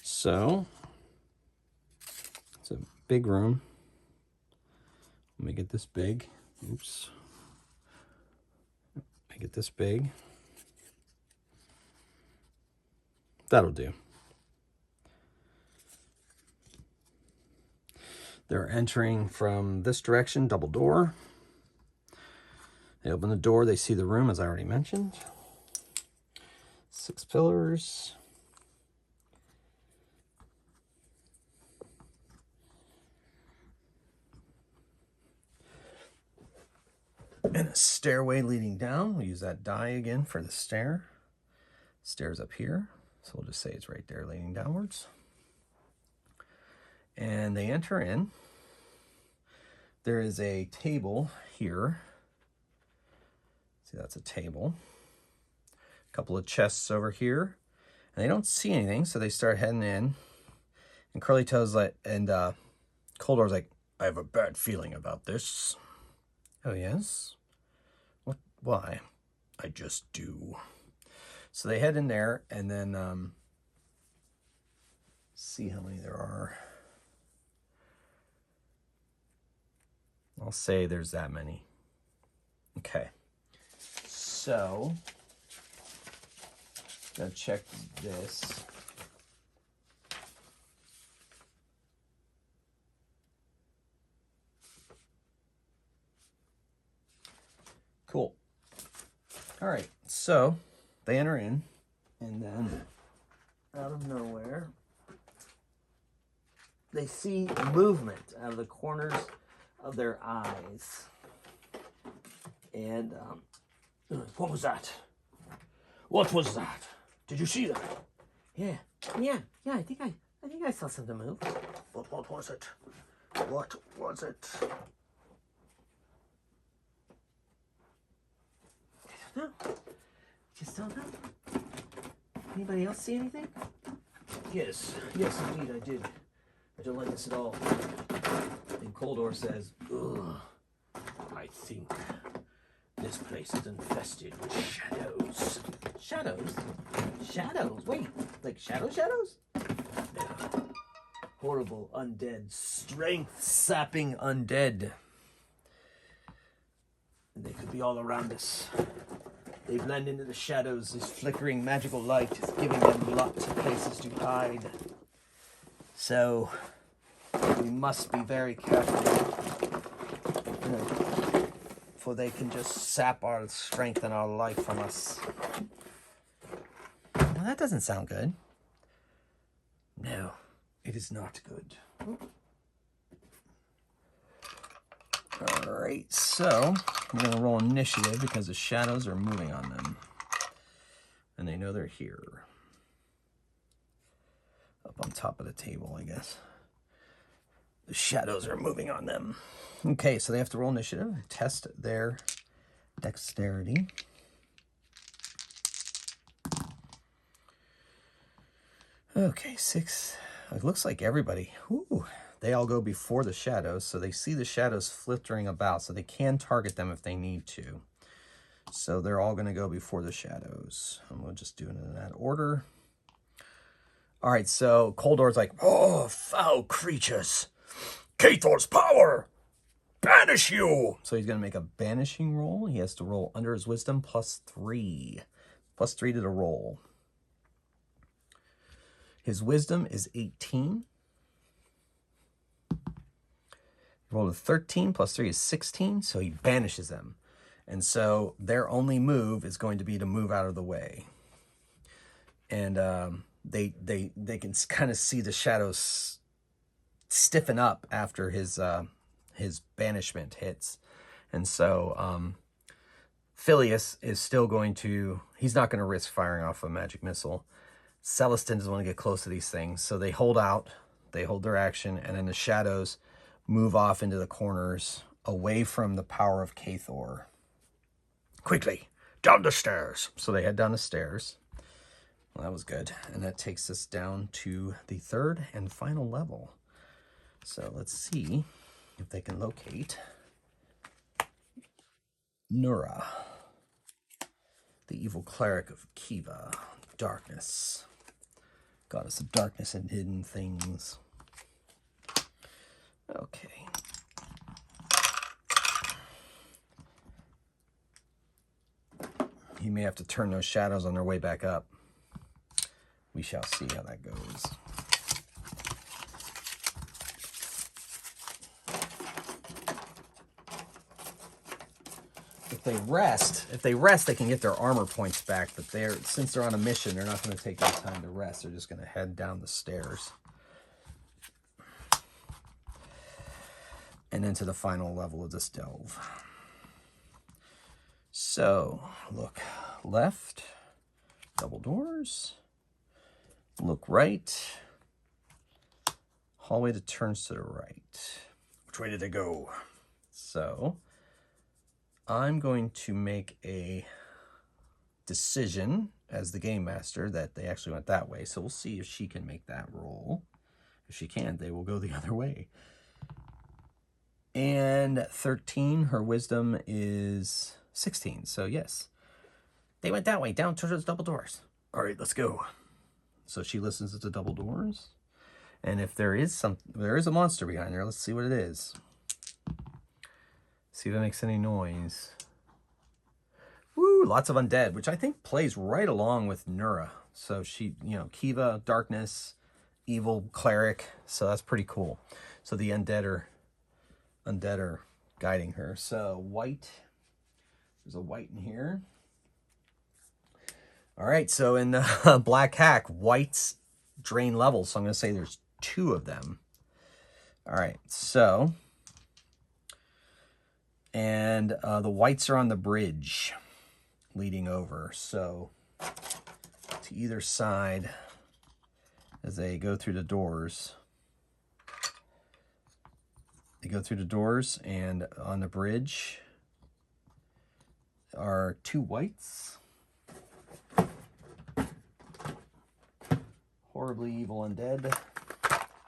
so it's a big room. Make it this big. Oops. Make it this big. That'll do. They're entering from this direction, double door. They open the door, they see the room, as I already mentioned. 6 pillars. And a stairway leading down. We'll use that die again for the stair. Stairs up here. So we'll just say it's right there leading downwards. And they enter in. There is a table here. See, that's a table. A couple of chests over here. And they don't see anything, so they start heading in. And Curly Toes and Coldor's like, I have a bad feeling about this. Oh, yes? What? Why? I just do. So they head in there and then see how many there are. I'll say there's that many. Okay. So, gotta check this. Cool. All right, so they enter in, and then out of nowhere, they see movement out of the corners of their eyes. And what was that? What was that? Did you see that? Yeah. I think I saw something move. But what was it? What was it? No, just don't know. Anybody else see anything? Yes, indeed, I did. I don't like this at all. And Coldor says, ugh, I think this place is infested with shadows. Shadows? Shadows? Wait, like shadows? Yeah. Horrible undead, strength-sapping undead. And they could be all around us. They blend into the shadows. This flickering magical light is giving them lots of places to hide. So, we must be very careful. for they can just sap our strength and our life from us. Well, that doesn't sound good. No, it is not good. All right, so I'm going to roll initiative because the shadows are moving on them. And they know they're here. Up on top of the table, I guess. The shadows are moving on them. Okay, so they have to roll initiative, test their dexterity. Okay, 6. It looks like everybody, ooh, they all go before the shadows, so they see the shadows flittering about, so they can target them if they need to. So they're all going to go before the shadows. I'm going to just do it in that order. All right, so Coldor's like, oh, foul creatures, Cathor's power, banish you. So he's going to make a banishing roll. He has to roll under his wisdom +3. +3 to the roll. His wisdom is 18. He rolled a 13, +3 is 16, so he banishes them. And so their only move is going to be to move out of the way. And they can kind of see the shadows stiffen up after his banishment hits. And so Phileas is still going to, he's not going to risk firing off a magic missile. Celestin doesn't want to get close to these things, so they hold out, they hold their action, and then the shadows move off into the corners away from the power of Cathor. Quickly, down the stairs. So they head down the stairs. Well, that was good. And that takes us down to the third and final level. So let's see if they can locate Nura, the evil cleric of Kiva, darkness, goddess of darkness and hidden things. Okay. You may have to turn those shadows on their way back up. We shall see how that goes. If they rest, they can get their armor points back, but since they're on a mission, they're not going to take their time to rest. They're just going to head down the stairs. And into the final level of this delve. So, look left, double doors. Look right. Hallway that turns to the right. Which way did they go? So, I'm going to make a decision as the game master that they actually went that way. So we'll see if she can make that roll. If she can, they will go the other way. And 13, her wisdom is 16. So yes, they went that way, down towards those double doors. All right, let's go. So she listens to the double doors. And if there is a monster behind there, let's see what it is. See if it makes any noise. Woo, lots of undead, which I think plays right along with Nura. So she, Kiva, darkness, evil cleric. So that's pretty cool. So the undead are guiding her. So Wight, there's a Wight in here. All right, so in Black Hack, Wight's drain levels. So I'm going to say there's 2 of them. All right, so, and the Wights are on the bridge leading over. So to either side as they go through the doors. They go through the doors, and on the bridge are 2 Wights. Horribly evil undead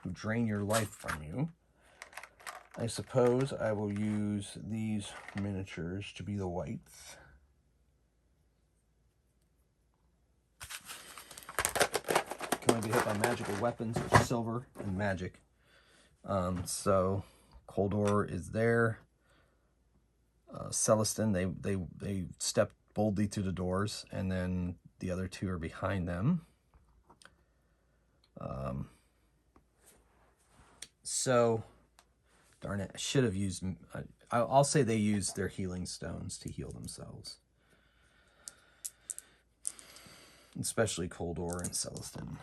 who drain your life from you. I suppose I will use these miniatures to be the Wights. Can only be hit by magical weapons, which is silver and magic. So Coldor is there. Celestin, they step boldly through the doors, and then the other 2 are behind them. So, darn it, I should have used, I'll say they use their healing stones to heal themselves. Especially Coldor and Celestin.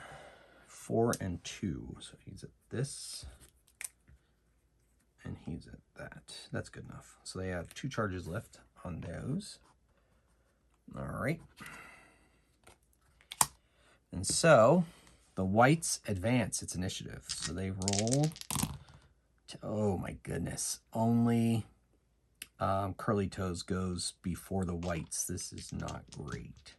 4 and 2. So he's at this. And he's at that. That's good enough. So they have 2 charges left on those. All right. And so the Wights advance its initiative. So they roll. Oh my goodness. Only Curly Toes goes before the Wights. This is not great.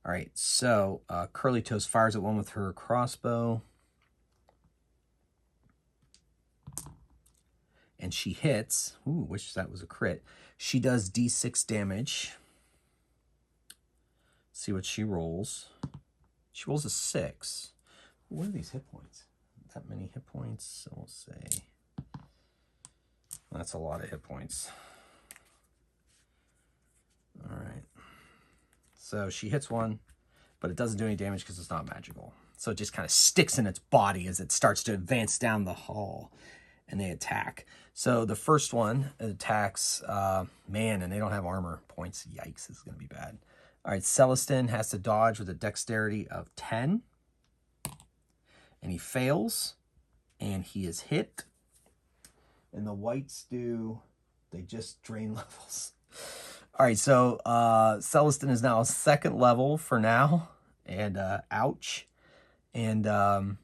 All right. So Curly Toes fires at one with her crossbow. And she hits. Ooh, wish that was a crit. She does D6 damage. See what she rolls. She rolls a 6. What are these hit points? That many hit points? So we'll say that's a lot of hit points. All right. So she hits one, but it doesn't do any damage because it's not magical. So it just kind of sticks in its body as it starts to advance down the hall. And they attack. So the first one attacks, man, and they don't have armor points. Yikes, this is going to be bad. All right, Celestin has to dodge with a dexterity of 10. And he fails. And he is hit. And the Wights they just drain levels. All right, so Celestin is now 2nd level for now. And ouch. And I'm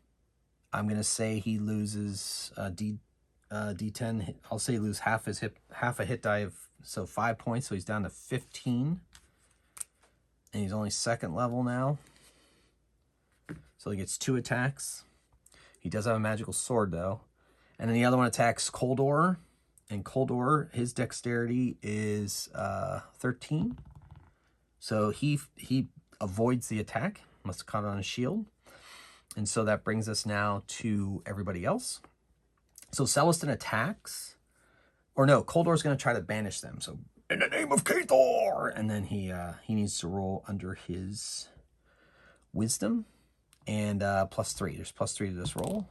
going to say he loses D10. I'll say lose half a hit die of, so 5 points. So he's down to 15. And he's only 2nd level now. So he gets 2 attacks. He does have a magical sword though. And then the other one attacks Coldor. And Coldor, his dexterity is 13. So he avoids the attack. Must have caught it on his shield. And so that brings us now to everybody else. So Celestin attacks. Or no, Coldor's going to try to banish them. So, in the name of Cathor! And then he needs to roll under his wisdom. And +3. There's +3 to this roll.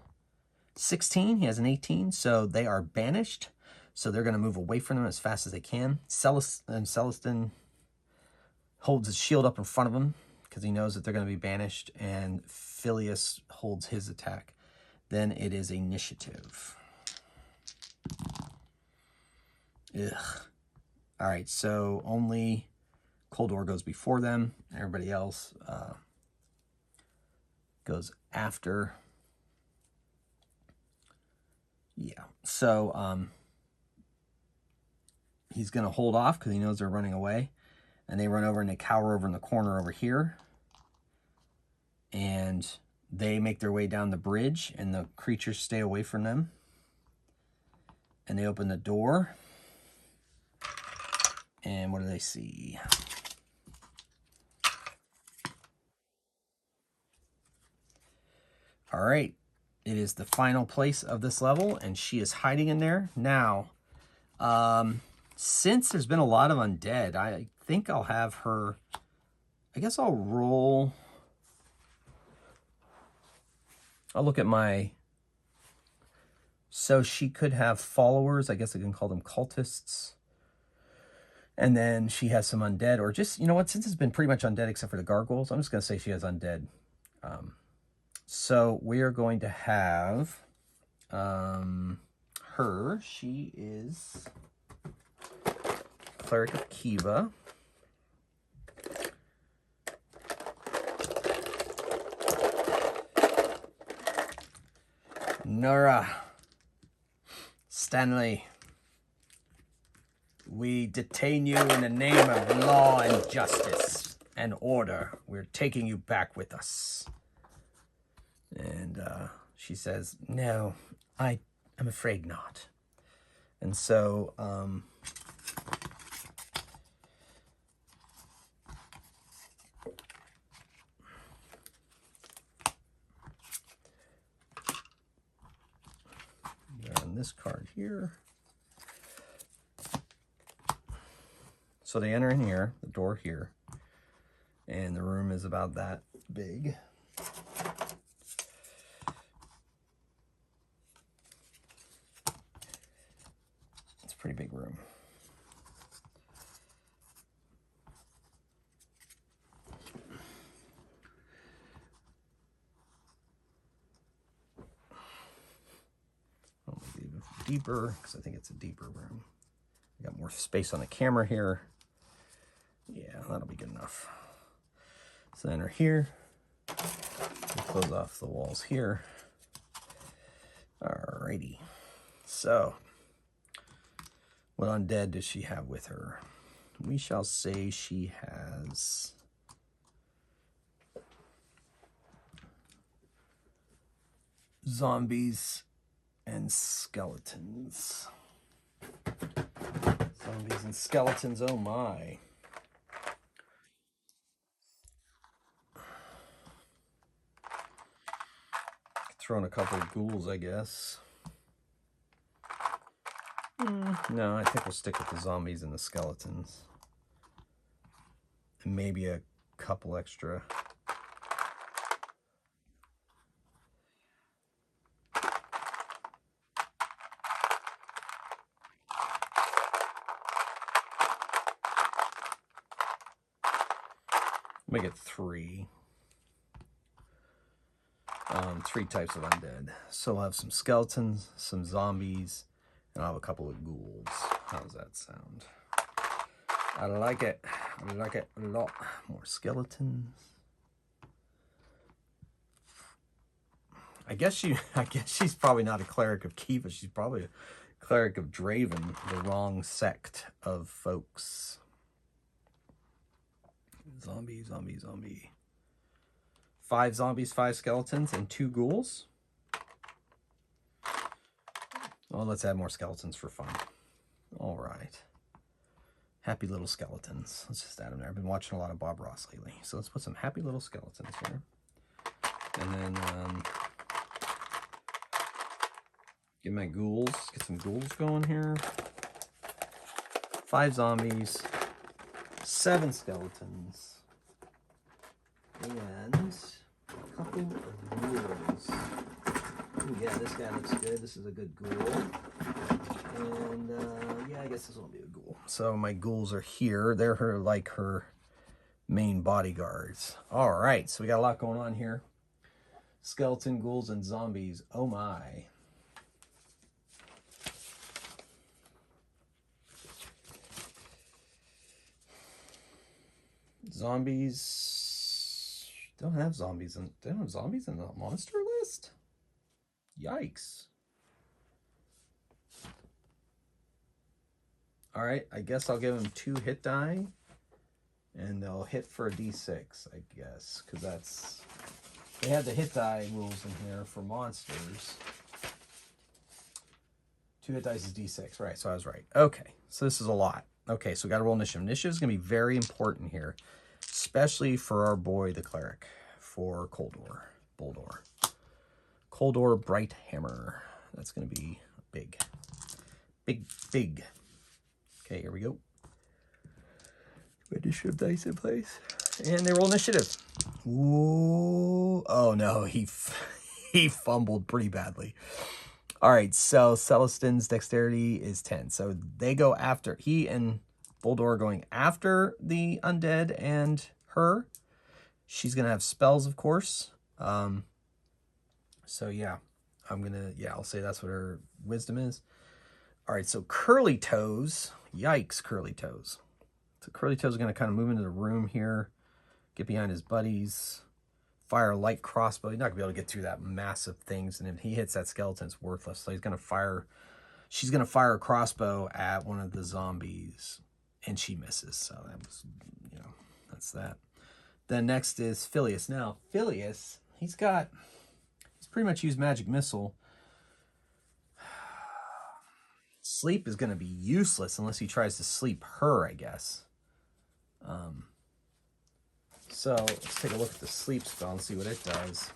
16. He has an 18. So they are banished. So they're going to move away from them as fast as they can. Celestin holds his shield up in front of him because he knows that they're going to be banished. And Phileas holds his attack. Then it is initiative. Ugh. All right, so only Coldor goes before them. Everybody else goes after. Yeah, so he's going to hold off because he knows they're running away. And they run over and they cower over in the corner over here. And they make their way down the bridge and the creatures stay away from them. And they open the door. And what do they see? All right. It is the final place of this level, and she is hiding in there. Now, since there's been a lot of undead, I think I'll have her... I guess I'll roll... I'll look at my... So she could have followers. I guess I can call them cultists. And then she has some undead, or just, you know what, since it's been pretty much undead except for the gargoyles, I'm just going to say she has undead. So we are going to have her. She is Cleric of Kiva. Nora. Stanley. We detain you in the name of law and justice and order. We're taking you back with us. And she says, no, I'm afraid not. And so, on this card here. So they enter in here, the door here, and the room is about that big. It's a pretty big room. I'll make it even deeper because I think it's a deeper room. I got more space on the camera here. Yeah, that'll be good enough. So enter here. We'll close off the walls here. Alrighty. So, what undead does she have with her? We shall say she has zombies and skeletons. Zombies and skeletons, oh my. Throw in a couple of ghouls, I guess. No, I think we'll stick with the zombies and the skeletons. And maybe a couple extra. Make it 3. 3 types of undead. So I'll have some skeletons, some zombies, and I'll have a couple of ghouls. How does that sound? I like it. I like it a lot. More skeletons. I guess she's probably not a cleric of Kiva. She's probably a cleric of Draven, the wrong sect of folks. Zombie, zombie, zombie. 5 zombies, 5 skeletons, and 2 ghouls. Well, let's add more skeletons for fun. All right. Happy little skeletons. Let's just add them there. I've been watching a lot of Bob Ross lately. So let's put some happy little skeletons here. And then get my ghouls. Get some ghouls going here. 5 zombies. 7 skeletons. And a couple of ghouls. Ooh, yeah, this guy looks good. This is a good ghoul. And yeah, I guess this will be a ghoul. So my ghouls are here. They're her main bodyguards. All right, so we got a lot going on here. Skeleton, ghouls, and zombies. Oh my. Zombies don't have zombies in they don't have zombies in the monster list? Yikes. All right, I guess I'll give them 2 hit die, and they'll hit for a d6, I guess, because that's they have the hit die rules in here for monsters. 2 hit dice is d6, right? So I was right. Okay, so this is a lot. Okay, so we got to roll initiative. Initiative is going to be very important here, especially for our boy, the cleric, for Boldor. Coldor Bright Hammer. That's going to be big. Big. Okay, here we go. Initiative dice in place. And they roll initiative. Ooh. Oh, no, he fumbled pretty badly. All right, so Celestin's dexterity is 10. So they go after, he and Boldor are going after the undead and her. She's going to have spells, of course. So yeah, I'll say that's what her wisdom is. All right, so Curly Toes. Yikes, Curly Toes. So Curly Toes is going to kind of move into the room here, get behind his buddies, fire a light crossbow. He's not going to be able to get through that massive things, and if he hits that skeleton, it's worthless. So he's going to fire, she's going to fire a crossbow at one of the zombies, and she misses. So that was, that's that. Then next is Phileas. Now, Phileas, he's pretty much used Magic Missile. Sleep is going to be useless unless he tries to sleep her, I guess. So let's take a look at the sleep spell and see what it does.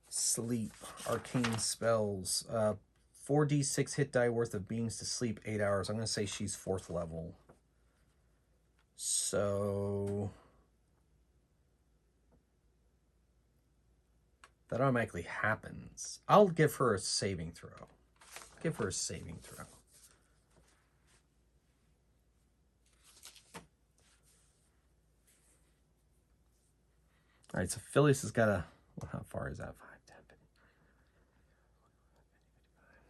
Sleep, arcane spells. 4d6 hit die worth of beings to sleep 8 hours. I'm going to say she's 4th level. So that automatically happens. I'll give her a saving throw. Give her a saving throw. All right, so Phyllis has got a, well, how far is that? 5, 10, 15.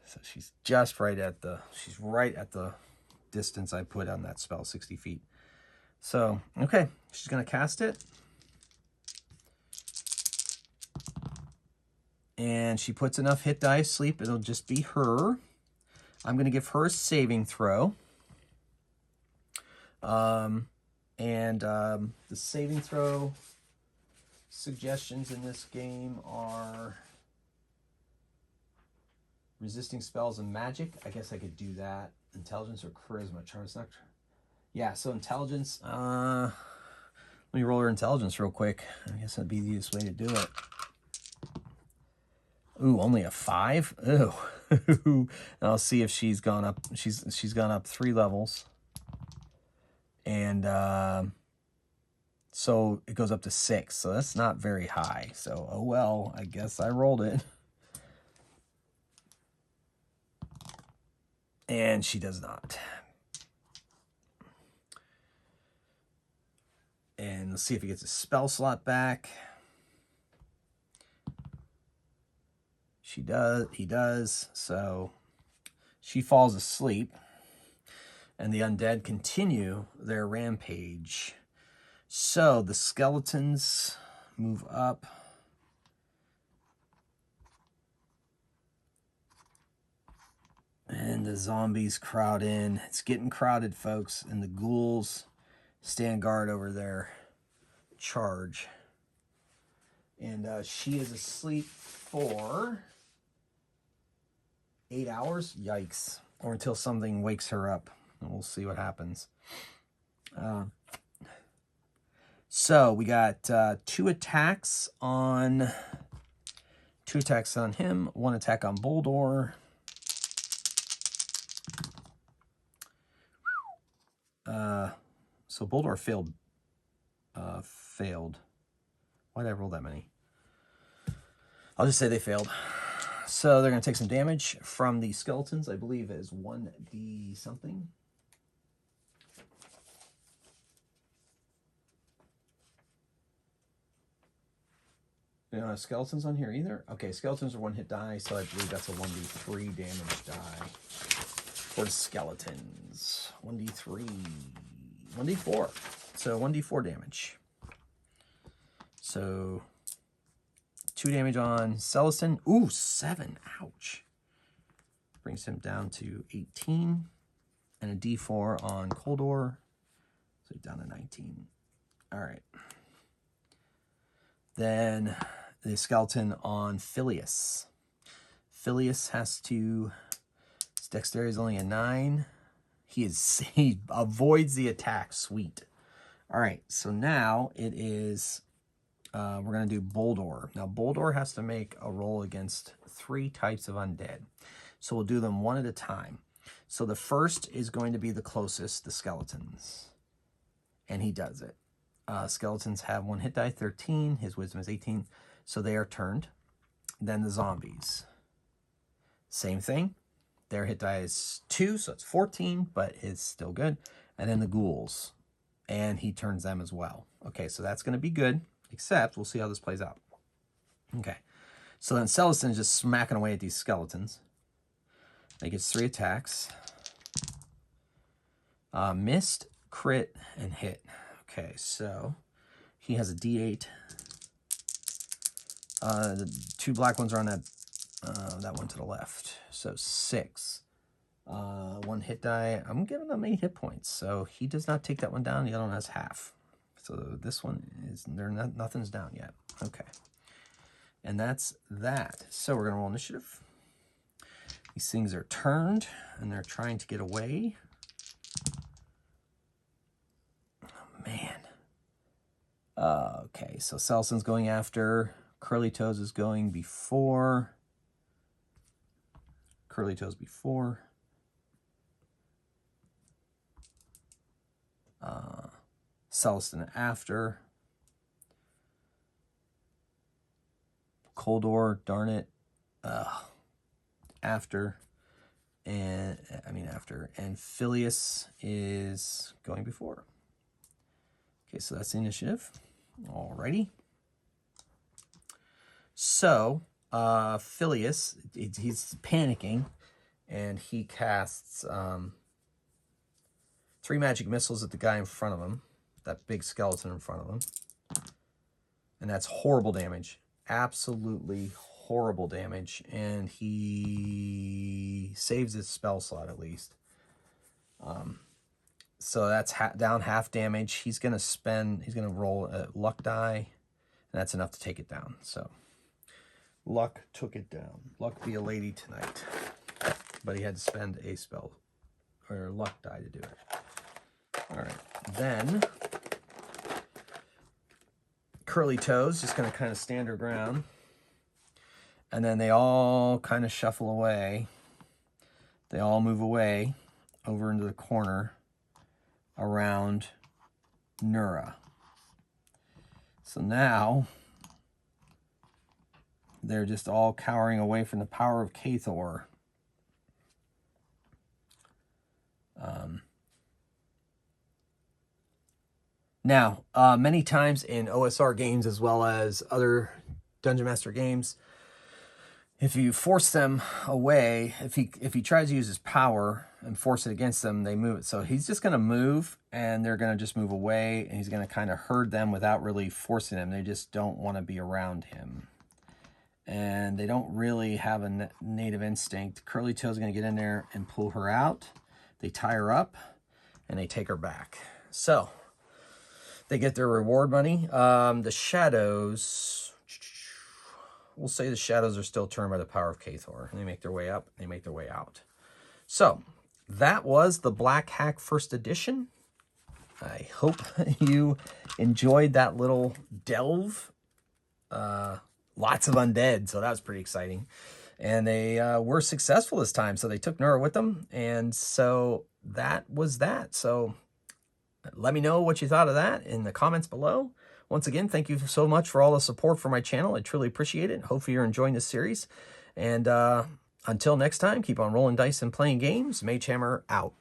So she's just right at the, she's right at the distance I put on that spell, 60 feet. So, okay, she's going to cast it. And she puts enough hit die sleep, it'll just be her. I'm going to give her a saving throw. The saving throw suggestions in this game are resisting spells and magic. I guess I could do that. Intelligence or charisma. Charms not. Yeah, so intelligence. Let me roll her intelligence real quick. I guess that'd be the easiest way to do it. Ooh, only a 5. Ooh. And I'll see if she's gone up. She's gone up 3 levels. And so it goes up to 6. So that's not very high. So, oh well, I guess I rolled it. And she does not. And let's see if he gets a spell slot back. She does. He does. So she falls asleep. And the undead continue their rampage. So the skeletons move up. And the zombies crowd in. It's getting crowded, folks. And the ghouls stand guard over their charge. And she is asleep for 8 hours. Yikes. Or until something wakes her up. And we'll see what happens. So we got 2 attacks on him. 1 attack on Boldor. So Boldor failed. Why did I roll that many? I'll just say they failed. So they're going to take some damage from the skeletons. I believe it is 1d something. You don't have skeletons on here either? Okay, skeletons are 1 hit die, so I believe that's a 1d3 damage die for the skeletons. 1d3. 1d4. So 1d4 damage. So 2 damage on Celestin. Ooh, 7. Ouch. Brings him down to 18. And a d4 on Coldor. So down to 19. All right. Then the skeleton on Phileas. Phileas has to, his dexterity is only a 9. He avoids the attack. Sweet. All right, so now it is, we're going to do Boldor. Now, Boldor has to make a roll against 3 types of undead. So we'll do them one at a time. So the first is going to be the closest, the skeletons. And he does it. Skeletons have 1 hit die, 13. His wisdom is 18. So they are turned. Then the zombies. Same thing. Their hit die is 2, so it's 14, but it's still good. And then the ghouls. And he turns them as well. Okay, so that's going to be good, except we'll see how this plays out. Okay, so then Celestin is just smacking away at these skeletons. He gets 3 attacks. Missed, crit, and hit. Okay, so he has a d8. The 2 black ones are on that one to the left. So 6. 1 hit die. I'm giving them 8 hit points. So he does not take that one down. The other one has half. So this one is, nothing's down yet. Okay. And that's that. So we're going to roll initiative. These things are turned and they're trying to get away. Oh, man. Okay, so Celestin's going after. Curly Toes is going before. Curly Toes before. Celestin after. Coldor, darn it. After. and after, and Phileas is going before. Okay, so that's the initiative. Alrighty. So Phileas, he's panicking, and he casts 3 magic missiles at the guy in front of him, that big skeleton in front of him, and that's horrible damage, absolutely horrible damage, and he saves his spell slot at least. So that's down half damage. He's gonna roll a luck die, and that's enough to take it down. So luck took it down. Luck be a lady tonight. But he had to spend a spell or luck die to do it. All right, then Curly Toes just gonna kind of stand her ground. And then they all kind of shuffle away. They all move away over into the corner around Nura. So now they're just all cowering away from the power of Kathor. Now, many times in OSR games as well as other Dungeon Master games, if you force them away, if he tries to use his power and force it against them, they move it. So he's just going to move, and they're going to just move away, and he's going to kind of herd them without really forcing them. They just don't want to be around him. And they don't really have a native instinct. Curly Toe's going to get in there and pull her out. They tie her up, and they take her back. So they get their reward money. The shadows, we'll say the shadows are still turned by the power of Kathor. And they make their way up, they make their way out. So that was the Black Hack First Edition. I hope you enjoyed that little delve. Lots of undead, so that was pretty exciting. And they were successful this time, so they took Nura with them. And so that was that. So let me know what you thought of that in the comments below. Once again, thank you so much for all the support for my channel. I truly appreciate it. Hopefully you're enjoying this series. And until next time, keep on rolling dice and playing games. Mage Hammer out.